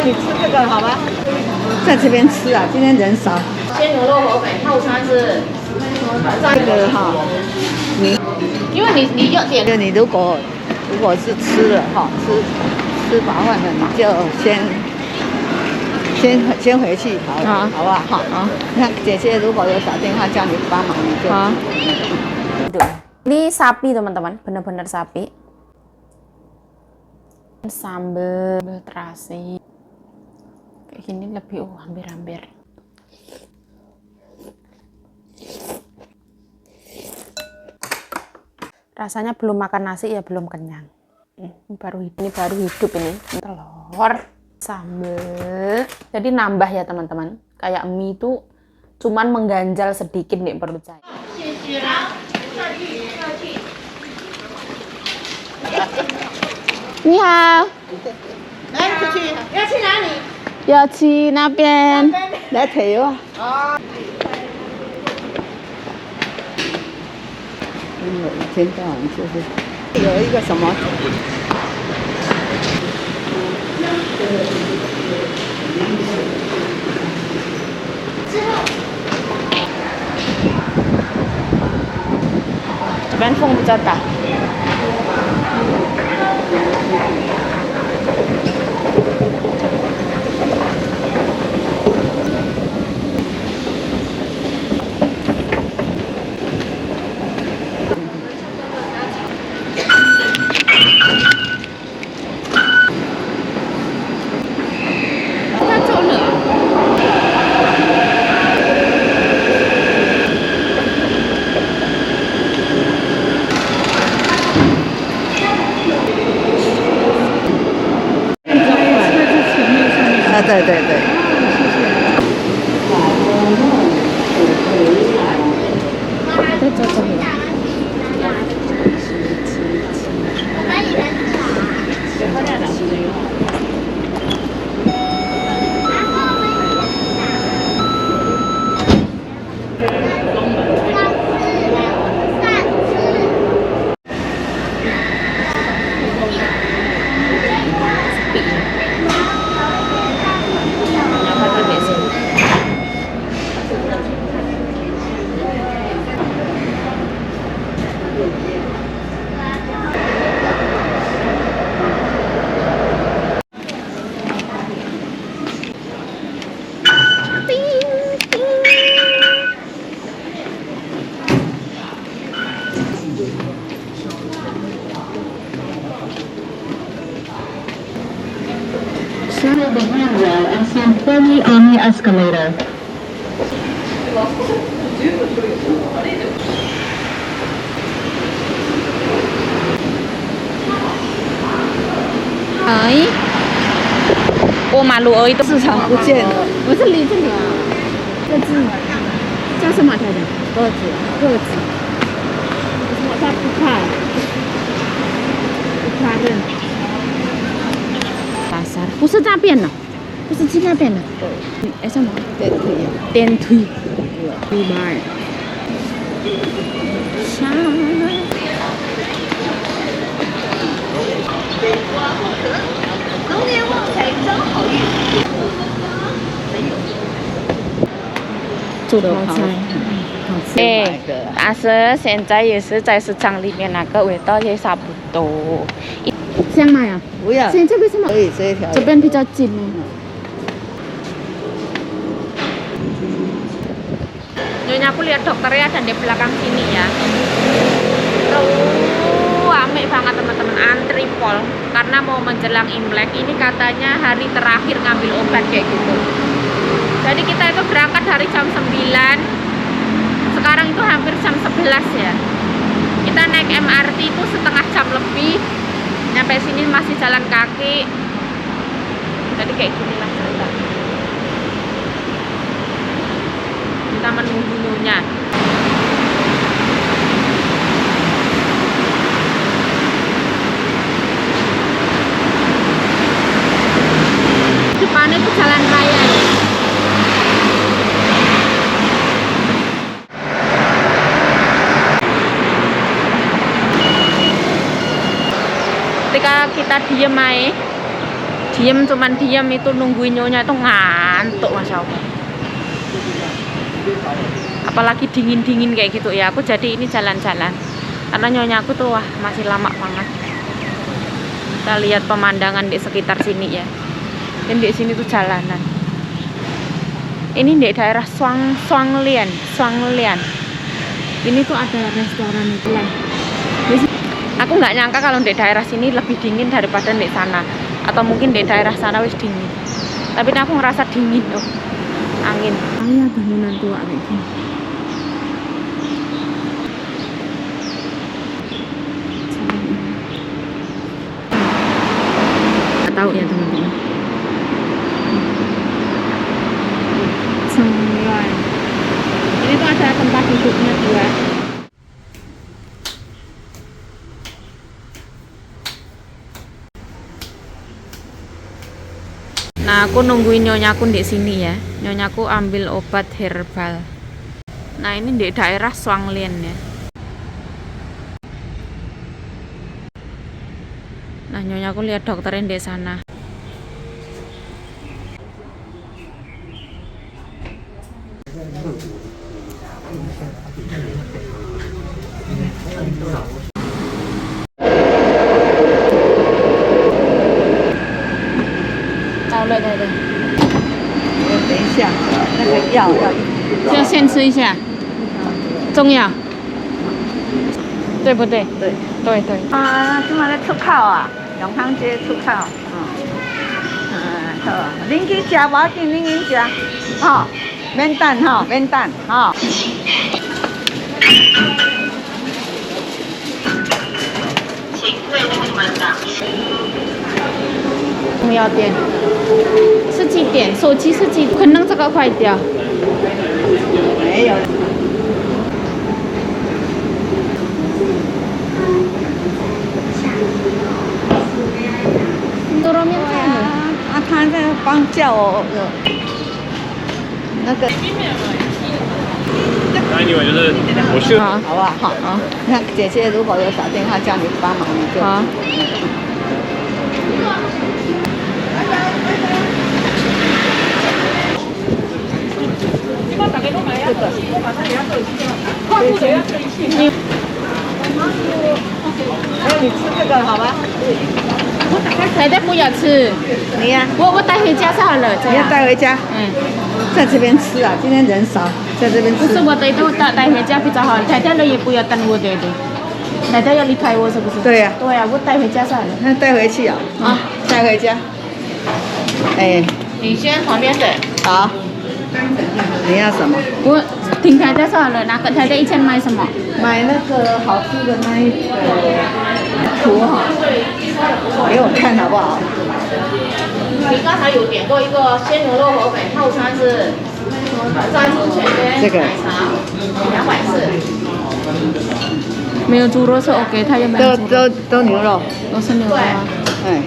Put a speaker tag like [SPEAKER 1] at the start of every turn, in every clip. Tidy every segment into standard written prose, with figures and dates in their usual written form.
[SPEAKER 1] 你吃这个好吗？在这边吃啊，今天人少。
[SPEAKER 2] 鲜牛肉河粉套餐是
[SPEAKER 1] 这个哈，
[SPEAKER 2] 因为你要点，
[SPEAKER 1] 你如果是吃了哈，吃饱饭了，你就先回去好了，好不好？好。那姐姐如果有打电话叫你帮忙，你就。
[SPEAKER 2] Ini sapi teman-teman, bener-bener sapi. Sambal terasi. Kayak gini lebih hampir-hampir. Rasanya belum makan nasi ya belum kenyang. Ini baru hidup ini. Telur, sambal. Jadi nambah ya teman-teman. Kayak mie itu cuman mengganjal sedikit nih perut saya. 你好，
[SPEAKER 3] 来出去，要去哪里？
[SPEAKER 2] 要去那边。
[SPEAKER 1] 来腿油啊。
[SPEAKER 3] 哦。
[SPEAKER 1] 我一天到晚就是有一个什么。
[SPEAKER 2] 这边风比较大。
[SPEAKER 1] 对对对。
[SPEAKER 2] 在这里。
[SPEAKER 4] Follow the handrail and stand firmly on the escalator.
[SPEAKER 2] Ấy, ô mà lụa ơi,
[SPEAKER 1] 市场不见了。
[SPEAKER 2] 我这里啊，这只叫什么来着？
[SPEAKER 1] 鸽子。
[SPEAKER 2] 为什么它不怕人？pasar， 不是那边的，不是去那边的。哎，什么？电梯。迪拜。
[SPEAKER 3] 龙年旺财招好运。
[SPEAKER 2] 做的好菜。哎，阿婶现在也是在市场里面那个味道也差不多。想买啊？
[SPEAKER 1] 不要。
[SPEAKER 2] 现在为什么？
[SPEAKER 1] 可以这一条。
[SPEAKER 2] 这边比较近呢。Nyonya aku lihat dokternya ada di belakang sini ya. Tuh, rame banget teman-teman, antri pol karena mau menjelang Imlek. Ini katanya hari terakhir ngambil obat kayak gitu. Jadi kita itu berangkat dari jam 9. Sekarang itu hampir jam 11 ya. Kita naik MRT itu setengah jam lebih. Nyampe sini masih jalan kaki. Jadi kayak ginilah cerita. Kita menunggu nyonya. Depannya itu jalan raya ya. Ketika kita diem aja cuman diem itu nungguin nyonya itu ngantuk Masya Allah. Apalagi dingin-dingin kayak gitu ya, aku jadi ini jalan-jalan karena nyonya aku tuh wah masih lama banget. Kita lihat pemandangan di sekitar sini ya. Dan di sini tuh jalanan. Ini di daerah Shuanglian. Ini tuh ada restoran itu lah. Aku nggak nyangka kalau di daerah sini lebih dingin daripada di sana, atau mungkin di daerah sana wis dingin. Tapi aku ngerasa dingin tuh, angin. Ayah bangunan tua kayak gini. Nggak tahu ya teman-teman. Ini tuh ada tempat duduknya juga. Nah, aku nungguin nyonyaku di sini ya. Nyonyaku ambil obat herbal. Nah, ini di daerah Shuanglian ya. Nah, nyonyaku lihat dokternya di sana.对。
[SPEAKER 1] 等一下，那个药
[SPEAKER 2] 要先吃一下，中药，对不对？对。
[SPEAKER 1] 啊，今晚在出口啊，永康街出口。好，恁去吃无要紧，恁去吃，吼，免等吼，免等吼。
[SPEAKER 4] 请退出门档。
[SPEAKER 2] 中药店是几点？手机是几？可能这个坏掉。
[SPEAKER 1] 没有。
[SPEAKER 2] 多肉面菜呢？
[SPEAKER 1] 啊，他在帮叫我那个。
[SPEAKER 5] 那另外就是我去。
[SPEAKER 2] 好，
[SPEAKER 1] 好不好？好。那姐姐如果有打电话叫你帮忙，你就。
[SPEAKER 2] 好。
[SPEAKER 1] 这个，你吃这个好吗？
[SPEAKER 2] 奶奶不要吃，
[SPEAKER 1] 你呀，
[SPEAKER 2] 我带回家就好了。这
[SPEAKER 1] 你要
[SPEAKER 2] 样。
[SPEAKER 1] 带回家？在这边吃啊，今天人少，在这边吃。
[SPEAKER 2] 不是我的都带回家比较好，太太了也不要等我，对不对？奶奶要离开我是不是？
[SPEAKER 1] 对呀。
[SPEAKER 2] 对呀，我带回家就好了。
[SPEAKER 1] 那带回去啊？啊，带回家。哎，
[SPEAKER 2] 你先旁边的。
[SPEAKER 1] 好。你要什么？
[SPEAKER 2] 我听太太说好了，拿个太太以前买什么？
[SPEAKER 1] 买那个好吃的那一个图哈，给我看好不好？
[SPEAKER 3] 你刚才有点过一个鲜牛肉河粉套餐是炸猪全跟奶茶240。
[SPEAKER 2] 没有猪肉是 OK， 他有没有？
[SPEAKER 1] 都牛肉，
[SPEAKER 2] 都是牛肉啊。
[SPEAKER 1] 哎。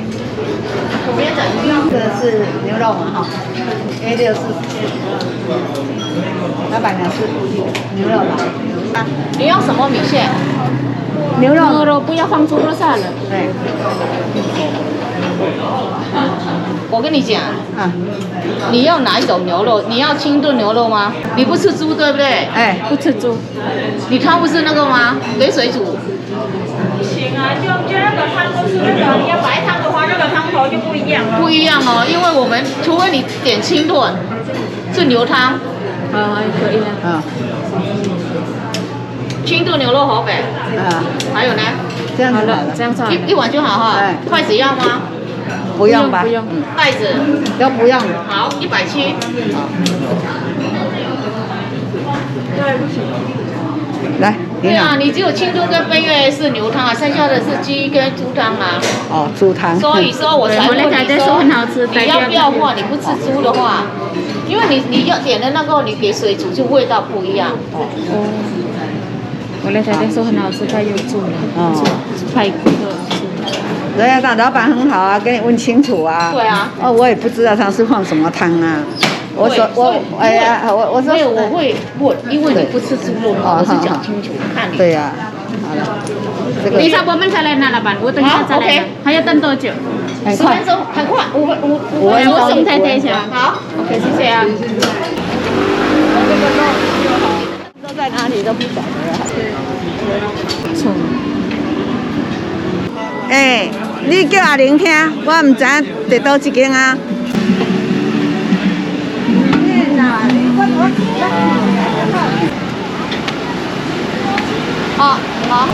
[SPEAKER 3] 左边整
[SPEAKER 1] 这个是牛肉嘛哈，A6是，老板娘是牛肉吧？
[SPEAKER 3] 你要什么米线？
[SPEAKER 1] 牛肉。
[SPEAKER 2] 牛肉不要放猪肉下了。
[SPEAKER 1] 对。
[SPEAKER 3] 我跟你讲，
[SPEAKER 1] 啊，
[SPEAKER 3] 你要哪一种牛肉？你要清炖牛肉吗？你不吃猪对不对？
[SPEAKER 1] 哎，
[SPEAKER 2] 不吃猪。
[SPEAKER 3] 你汤不是那个吗？给水煮。
[SPEAKER 6] 不行啊，就那个汤都是那个，你要白汤的话，那个汤头就不一样了。
[SPEAKER 3] 不一样哦，因为我们除非你点清炖，是牛汤。
[SPEAKER 2] 可以了。
[SPEAKER 1] 啊。
[SPEAKER 3] 清炖牛肉河粉。
[SPEAKER 1] 啊。
[SPEAKER 3] 还有呢？
[SPEAKER 1] 这样子好了，
[SPEAKER 2] 这样子好了。
[SPEAKER 3] 一碗就好哈。
[SPEAKER 1] 哎。
[SPEAKER 3] 筷子要吗？
[SPEAKER 1] 不用吧？
[SPEAKER 2] 不用。
[SPEAKER 3] 袋子。
[SPEAKER 1] 都不用。
[SPEAKER 3] 好，170。
[SPEAKER 6] 对，不行。
[SPEAKER 1] 来，
[SPEAKER 3] 对啊，你只有清炖跟杯月是牛汤啊，剩下的是鸡跟猪汤啊。
[SPEAKER 1] 哦，猪汤。
[SPEAKER 3] 所以说我才问你说，你要不要话，你不吃猪的话，因为你要点的那个，你给水煮就味道不一样。
[SPEAKER 2] 我来太太说很好吃，他有煮了。
[SPEAKER 1] 哦。
[SPEAKER 2] 排骨的。
[SPEAKER 1] 人家老板很好啊，跟你问清楚啊。
[SPEAKER 3] 对啊。
[SPEAKER 1] 哦，我也不知道他是放什么汤啊。我说哎呀，我说
[SPEAKER 3] 没有，我会问，因为你不吃猪肉，我是讲清楚，看你。
[SPEAKER 1] 对呀，好了，这个
[SPEAKER 3] 等一下我们再来拿老板，我等一下再来拿。还要等多久？10分钟，很快，5分钟。我送太太一下。好，OK， 谢谢啊。
[SPEAKER 1] 都在哪里都不晓得了。哎，你叫阿玲听，我唔知伫倒一间啊。
[SPEAKER 3] 哦，好。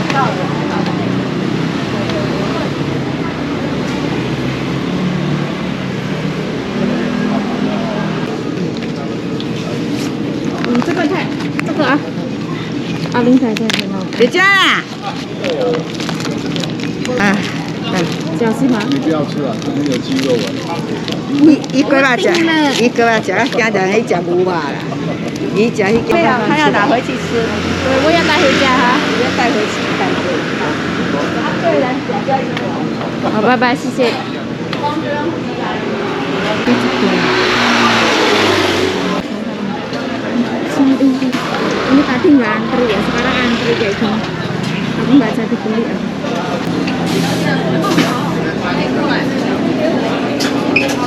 [SPEAKER 3] 这个啊，阿玲仔在这呢。
[SPEAKER 1] 你家啦？啊，
[SPEAKER 3] 小心吗？
[SPEAKER 5] 你不要吃了，可能有鸡肉啊。
[SPEAKER 1] 伊过来食，伊过来食，惊人伊食牛肉啦。伊食迄个，他要拿回去吃。
[SPEAKER 3] 对，我要带回家哈。
[SPEAKER 1] 你要带回去带回去。对人
[SPEAKER 3] 好，拜拜，谢谢。Ini tadi nggak antri ya, sekarang antri kayak gini. Aku nggak jadi beli ya.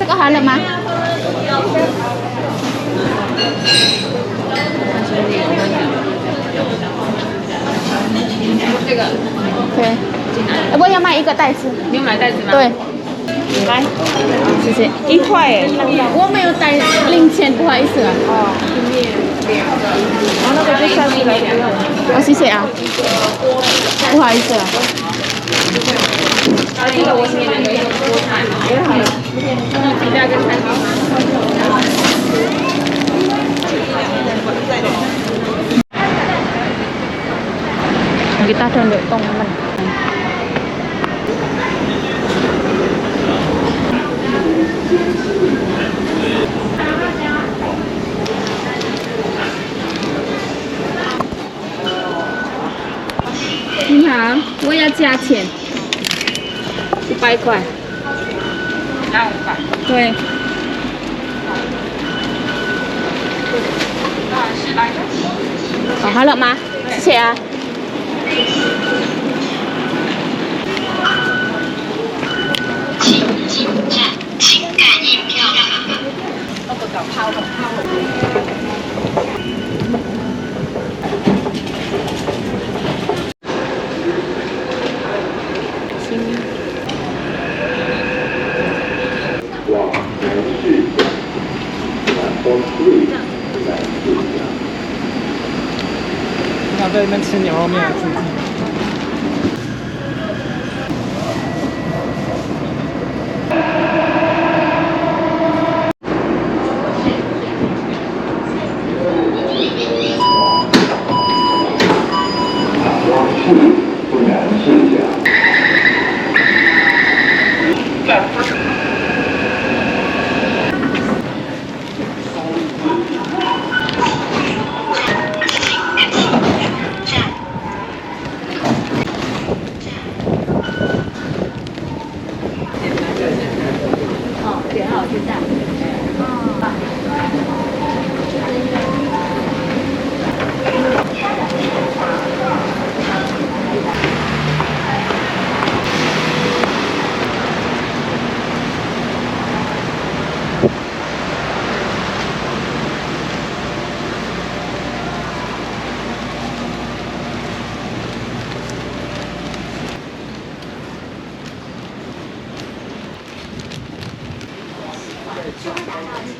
[SPEAKER 3] Có hỏi là mà. OK。我要买一个袋子。
[SPEAKER 2] 你有买袋子吗？
[SPEAKER 3] 对。来，谢谢。1块耶。我没有带零钱，不好意思啊。哦。
[SPEAKER 1] 那个就下次来不用。
[SPEAKER 3] 哦，谢谢啊。不好意思啊。
[SPEAKER 2] 这个我是买了一个菠菜嘛，也好，鸡蛋跟菜包。
[SPEAKER 3] Kita duduk teman. Ni hao, 我要加钱，100块。
[SPEAKER 2] 加500。
[SPEAKER 3] 对。哦，好了吗？谢谢啊。
[SPEAKER 4] 情感印票。
[SPEAKER 5] 想在那边吃牛肉面，自己。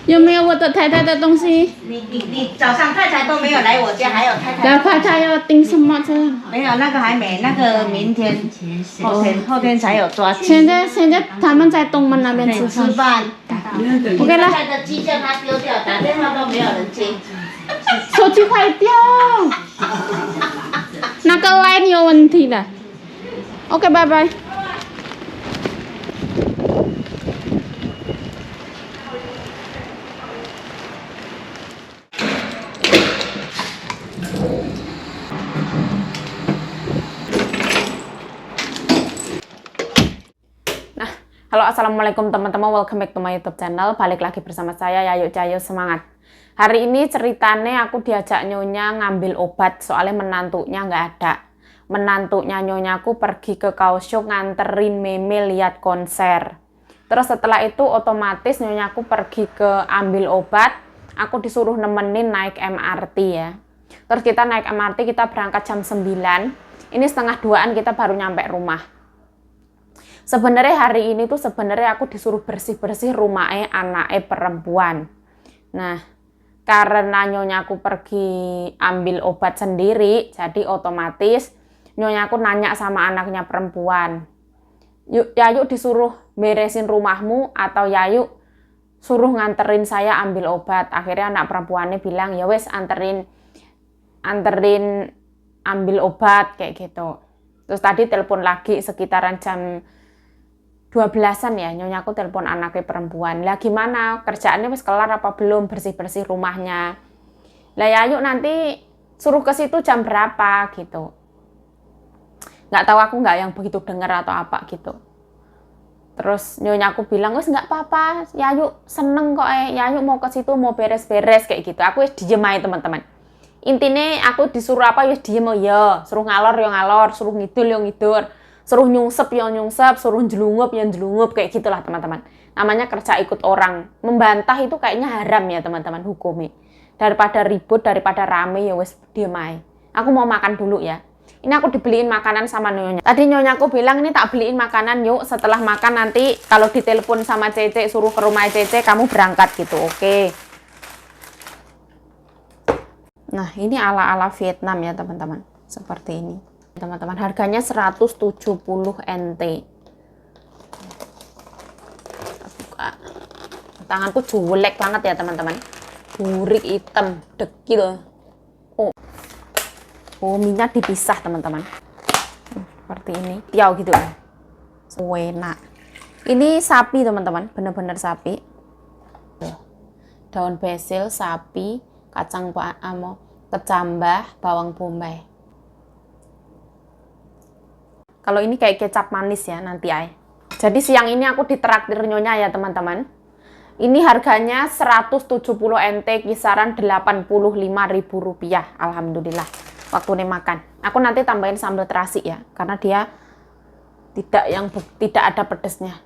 [SPEAKER 3] 有没有我的太太的东西？
[SPEAKER 1] 你早上太太都没有来我家，还有太太。
[SPEAKER 3] 然后太太要订什么这？
[SPEAKER 1] 没有，那个还没，那个明天、后天才有抓鸡。
[SPEAKER 3] 现在他们在东门那边吃
[SPEAKER 1] 吃饭。
[SPEAKER 3] OK 了。
[SPEAKER 1] 太太的鸡叫他丢掉，打电话都没有人接。
[SPEAKER 3] 手机坏掉。那个 line 有问题的。OK， 拜拜。
[SPEAKER 2] Halo, assalamualaikum teman-teman, welcome back to my YouTube channel. Balik lagi bersama saya Yayu Cayo, semangat. Hari ini ceritanya aku diajak Nyonya ngambil obat, soalnya menantunya nggak ada. Menantunya Nyonyaku pergi ke Kaohsiung nganterin Meme lihat konser. Terus setelah itu otomatis Nyonyaku pergi ke ambil obat, aku disuruh nemenin naik MRT ya. Terus kita naik MRT, kita berangkat jam 9. Ini setengah 2-an kita baru nyampe rumah. Sebenarnya hari ini tuh sebenarnya aku disuruh bersih-bersih rumahnya anaknya perempuan. Nah, karena Nyonyaku pergi ambil obat sendiri, jadi otomatis Nyonyaku nanya sama anaknya perempuan, Yayu disuruh beresin rumahmu atau Yayu suruh nganterin saya ambil obat. Akhirnya anak perempuannya bilang, ya wes anterin ambil obat kayak gitu. Terus tadi telepon lagi sekitaran jam 12-an ya, Nyonyaku telepon anaknya perempuan. Lah gimana, kerjaannya wis kelar apa belum, bersih-bersih rumahnya. Lah ya yuk nanti suruh ke situ jam berapa gitu. Nggak tahu aku nggak yang begitu dengar atau apa gitu. Terus Nyonyaku bilang, wis nggak apa-apa, Yayu seneng kok Yayu mau ke situ mau beres-beres kayak gitu. Aku wis diem aja teman-teman. Intinya aku disuruh apa wis diem ya, suruh ngalor ya ngalor, suruh ngidul ya ngidul. Suruh nyungsep ya nyungsep, suruh jelungup ya jelungup, kayak gitulah teman-teman. Namanya kerja ikut orang. Membantah itu kayaknya haram ya teman-teman, hukumnya. Daripada ribut, daripada rame ya wes diem aja. Aku mau makan dulu ya. Ini aku dibeliin makanan sama Nyonya. Tadi Nyonyaku bilang ini tak beliin makanan yuk, setelah makan nanti kalau ditelepon sama Cece suruh ke rumah Cece kamu berangkat gitu, oke. Nah ini ala-ala Vietnam ya teman-teman, seperti ini. Teman-teman, harganya 170 NT. Buka. Tanganku jelek banget ya teman-teman. Burik hitam, dekil. Oh, minyak dipisah teman-teman. Seperti ini. Tiau gitu. Enak. Ini sapi teman-teman, bener-bener sapi. Daun basil, sapi, kacang kecambah, bawang bombay. Kalau ini kayak kecap manis ya nanti ay. Jadi siang ini aku ditraktir Nyonya ya teman-teman. Ini harganya 170 NT, kisaran 85.000 rupiah. Alhamdulillah. Waktu ini makan. Aku nanti tambahin sambal terasi ya, karena dia tidak ada pedesnya.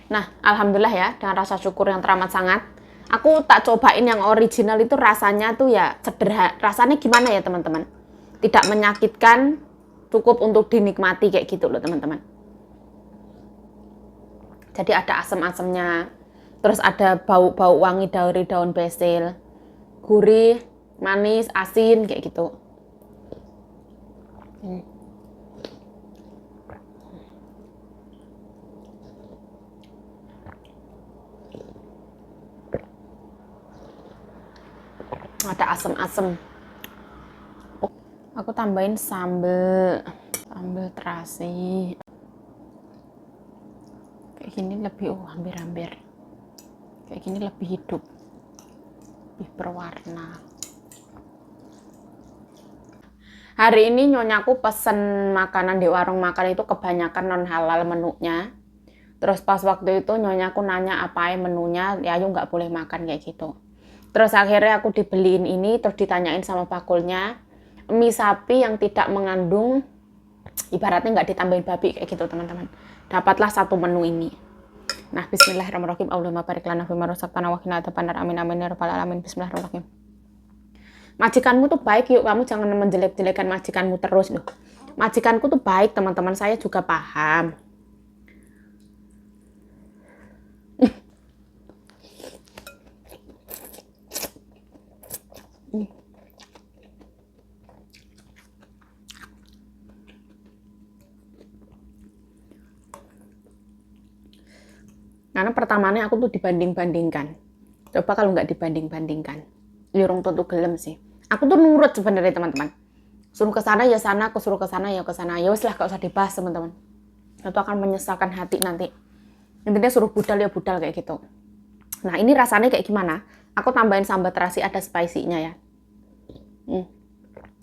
[SPEAKER 2] Nah, alhamdulillah ya, dengan rasa syukur yang teramat sangat. Aku tak cobain yang original itu rasanya tuh ya sederhana. Rasanya gimana ya teman-teman? Tidak menyakitkan, cukup untuk dinikmati kayak gitu loh teman-teman. Jadi ada asam-asamnya, terus ada bau-bau wangi dari daun basil, gurih, manis, asin kayak gitu. Ada asam-asam. Aku tambahin sambal terasi. Kayak gini lebih hampir-hampir. Kayak gini lebih hidup. Lebih berwarna. Hari ini Nyonyaku pesen makanan di warung makan itu kebanyakan non halal menunya. Terus pas waktu itu Nyonyaku nanya apa menunya, Yayu nggak boleh makan kayak gitu. Terus akhirnya aku dibeliin ini, terus ditanyain sama pakulnya, mie sapi yang tidak mengandung, ibaratnya nggak ditambahin babi kayak gitu teman-teman. Dapatlah satu menu ini. Nah, bismillahirrahmanirrahim. Allahumma barik lana fima razaqtana wa qina adzabannar. Amin amin ya rabbal alamin. Bismillahirrahmanirrahim. Majikanmu tuh baik yuk, kamu jangan menjelek-jelekan majikanmu terus loh. Majikanku tuh baik teman-teman, saya juga paham. Karena pertamanya aku tuh dibanding-bandingkan. Coba kalau nggak dibanding-bandingkan, lirung tentu gelem sih. Aku tuh nurut sebenarnya teman-teman. Suruh ke sana ya sana, aku suruh ke sana ya ke sana. Ya wes lah, gak usah dibahas teman-teman. Itu akan menyesalkan hati nanti. Intinya suruh budal ya budal kayak gitu. Nah ini rasanya kayak gimana? Aku tambahin sambal terasi, ada spicy-nya ya.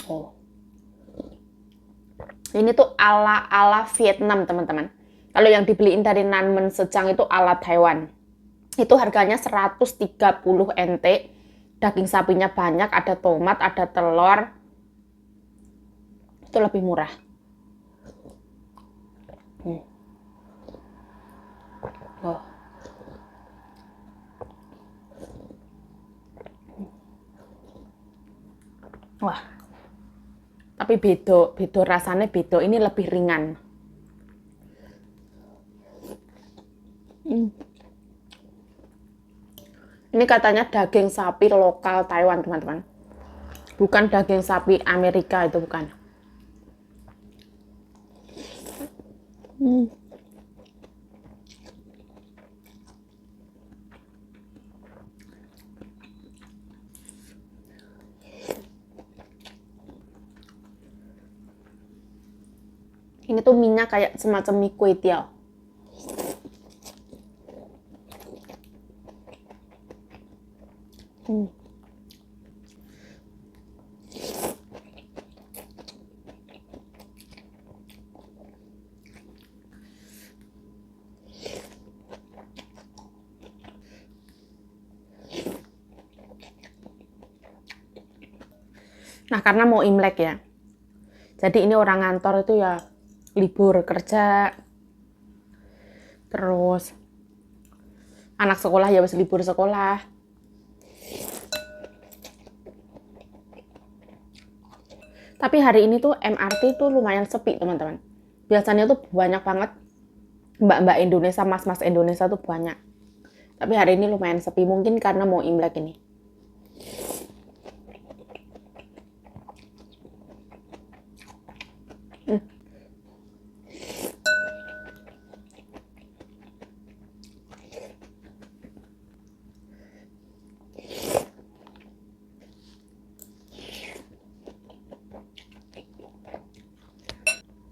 [SPEAKER 2] Oh. Ini tuh ala Vietnam, teman-teman. Kalau yang dibeliin dari Nanmen Sejang itu ala Taiwan. Itu harganya 130 NT. Daging sapinya banyak, ada tomat, ada telur. Itu lebih murah. Oh. Wah. Tapi beda rasanya beda. Ini lebih ringan. Ini katanya daging sapi lokal Taiwan, teman-teman. Bukan daging sapi Amerika, itu bukan. Ini tuh minyak kayak semacam mie kue tiao. Nah, karena mau Imlek ya. Jadi ini orang kantor itu ya libur kerja. Terus anak sekolah ya wis libur sekolah. Tapi hari ini tuh MRT tuh lumayan sepi, teman-teman. Biasanya tuh banyak banget mbak-mbak Indonesia, mas-mas Indonesia tuh banyak. Tapi hari ini lumayan sepi, mungkin karena mau Imlek ini.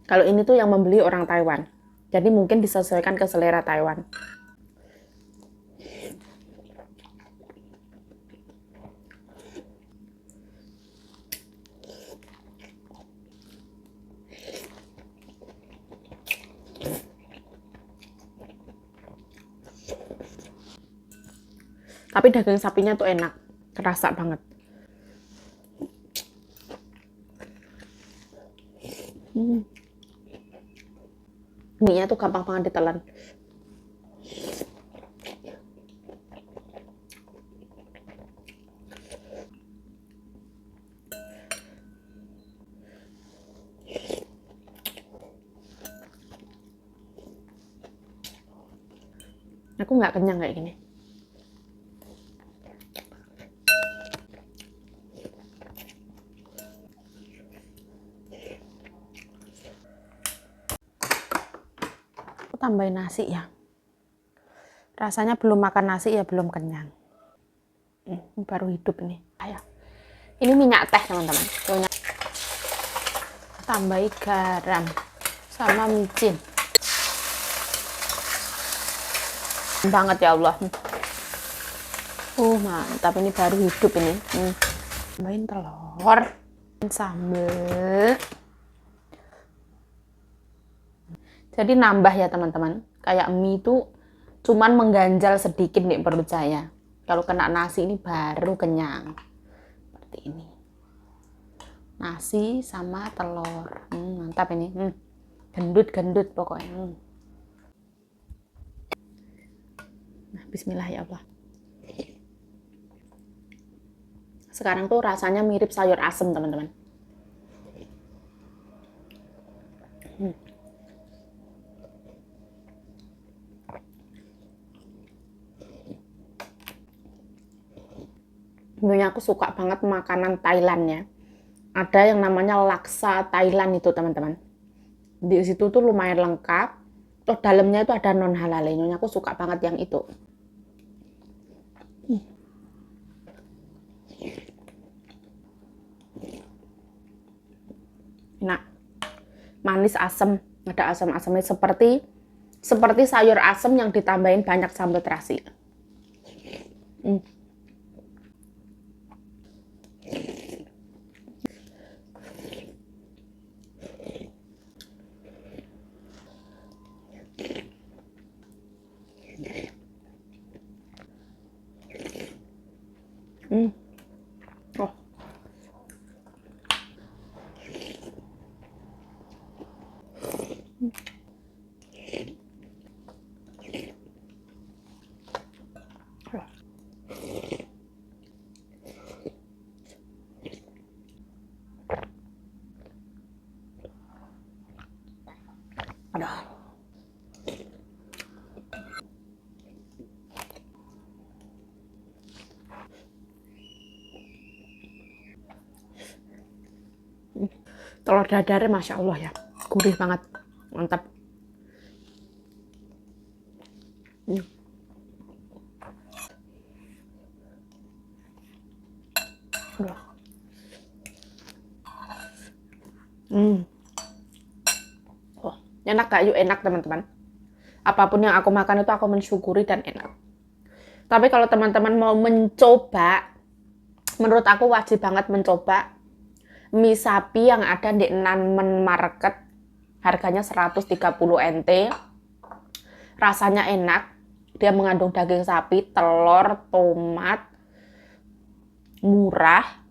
[SPEAKER 2] Kalau ini tuh yang membeli orang Taiwan. Jadi mungkin disesuaikan ke selera Taiwan. Tapi daging sapinya tuh enak. Kerasa banget. Mie-nya tuh gampang banget ditelan. Aku nggak kenyang kayak gini. Tambahin nasi ya. Rasanya belum makan nasi ya belum kenyang. Ini baru hidup ini. Ayo. Ini minyak teh, teman-teman. Tambahin garam sama micin. Banget ya Allah. Mantap, ini baru hidup ini. Tambahin telur, sambal. Jadi nambah ya teman-teman. Kayak mie itu cuman mengganjal sedikit nih perut saya. Kalau kena nasi ini baru kenyang. Seperti ini. Nasi sama telur. Mantap ini. Gendut-gendut pokoknya. Nah, bismillah ya Allah. Sekarang tuh rasanya mirip sayur asem, teman-teman. Sebenarnya aku suka banget makanan Thailand ya. Ada yang namanya laksa Thailand itu, teman-teman. Di situ tuh lumayan lengkap. Terus dalamnya itu ada non halal. Nyonya aku suka banget yang itu. Nah, manis asam, ada asam-asamnya seperti sayur asam yang ditambahin banyak sambal terasi. Oh. Aduh. Telur dadarnya Masya Allah ya, gurih banget, mantap. Oh, enak Kak, yuk enak teman-teman. Apapun yang aku makan itu aku mensyukuri dan enak. Tapi kalau teman-teman mau mencoba, menurut aku wajib banget mencoba mie sapi yang ada di Nanmen Market. Harganya 130 NT. Rasanya enak. Dia mengandung daging sapi, telur, tomat, murah.